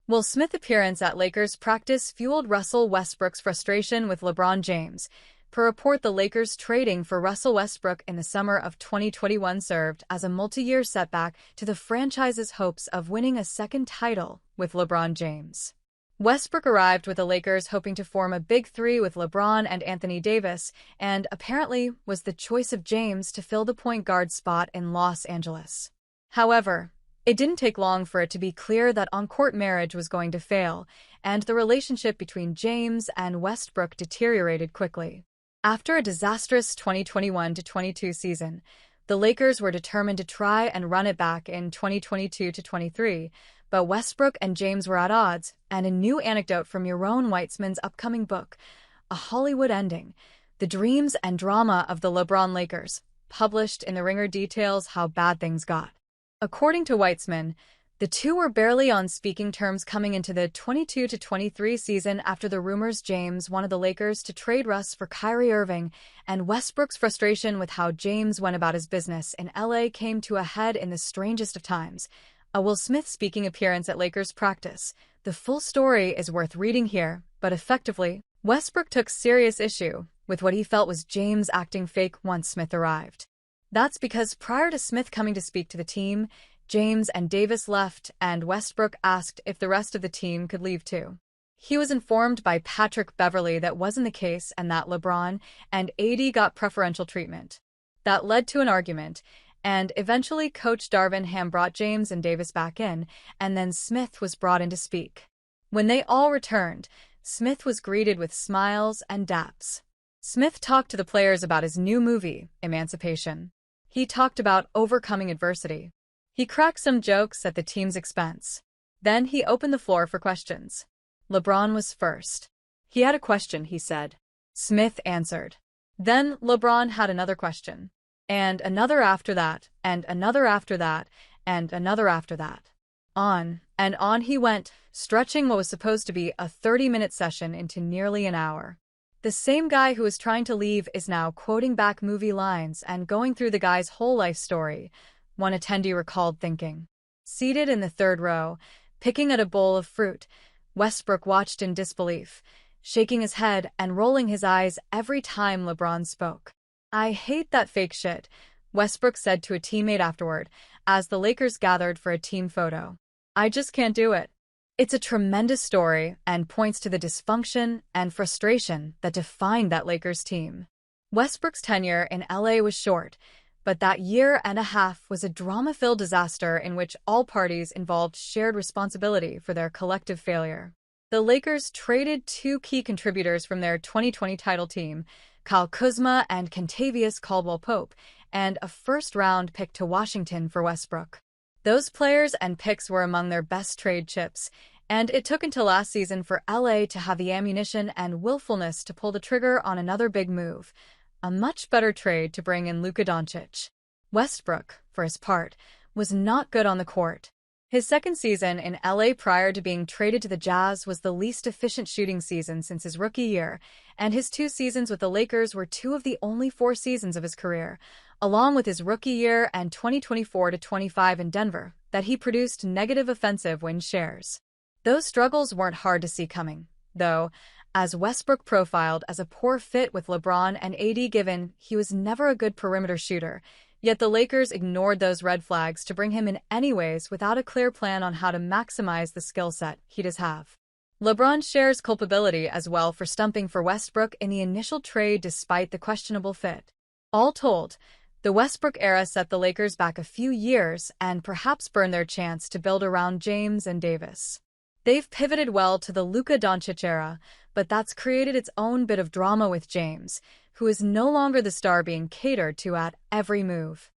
Will Smith's appearance at Lakers practice fueled Russell Westbrook's frustration with LeBron James. Per report, the Lakers trading for Russell Westbrook in the summer of 2021 served as a multi-year setback to the franchise's hopes of winning a second title with LeBron James. Westbrook arrived with the Lakers hoping to form a big three with LeBron and Anthony Davis, and apparently was the choice of James to fill the point guard spot in Los Angeles. However, it didn't take long for it to be clear that on-court marriage was going to fail, and the relationship between James and Westbrook deteriorated quickly. After a disastrous 2021-22 season, the Lakers were determined to try and run it back in 2022-23, but Westbrook and James were at odds, and a new anecdote from Yaron Weitzman's upcoming book, A Hollywood Ending, The Dreams and Drama of the LeBron Lakers, published in The Ringer, details how bad things got. According to Weitzman, the two were barely on speaking terms coming into the 22-23 season after the rumors James wanted the Lakers to trade Russ for Kyrie Irving, and Westbrook's frustration with how James went about his business in LA came to a head in the strangest of times. A Will Smith speaking appearance at Lakers practice. The full story is worth reading here, but effectively, Westbrook took serious issue with what he felt was James acting fake once Smith arrived. That's because prior to Smith coming to speak to the team, James and Davis left, and Westbrook asked if the rest of the team could leave too. He was informed by Patrick Beverley that wasn't the case and that LeBron and AD got preferential treatment. That led to an argument, and eventually Coach Darvin Ham brought James and Davis back in, and then Smith was brought in to speak. When they all returned, Smith was greeted with smiles and daps. Smith talked to the players about his new movie, Emancipation. He talked about overcoming adversity. He cracked some jokes at the team's expense. Then he opened the floor for questions. LeBron was first. He had a question, he said. Smith answered. Then LeBron had another question. And another after that, and another after that, and another after that. On and on he went, stretching what was supposed to be a 30-minute session into nearly an hour. The same guy who was trying to leave is now quoting back movie lines and going through the guy's whole life story, one attendee recalled thinking. Seated in the third row, picking at a bowl of fruit, Westbrook watched in disbelief, shaking his head and rolling his eyes every time LeBron spoke. I hate that fake shit, Westbrook said to a teammate afterward, as the Lakers gathered for a team photo. I just can't do it. It's a tremendous story and points to the dysfunction and frustration that defined that Lakers team. Westbrook's tenure in LA was short, but that year and a half was a drama-filled disaster in which all parties involved shared responsibility for their collective failure. The Lakers traded two key contributors from their 2020 title team, Kyle Kuzma and Kentavious Caldwell-Pope, and a first-round pick to Washington for Westbrook. Those players and picks were among their best trade chips, and it took until last season for LA to have the ammunition and willfulness to pull the trigger on another big move, a much better trade to bring in Luka Doncic. Westbrook, for his part, was not good on the court. His second season in LA prior to being traded to the Jazz was the least efficient shooting season since his rookie year, and his 2 seasons with the Lakers were 2 of the only 4 seasons of his career, along with his rookie year and 2024-25 in Denver, that he produced negative offensive win shares. Those struggles weren't hard to see coming, though, as Westbrook profiled as a poor fit with LeBron and AD given he was never a good perimeter shooter, yet the Lakers ignored those red flags to bring him in anyways without a clear plan on how to maximize the skill set he does have. LeBron shares culpability as well for stumping for Westbrook in the initial trade despite the questionable fit. All told, the Westbrook era set the Lakers back a few years and perhaps burned their chance to build around James and Davis. They've pivoted well to the Luka Doncic era, but that's created its own bit of drama with James, who is no longer the star being catered to at every move.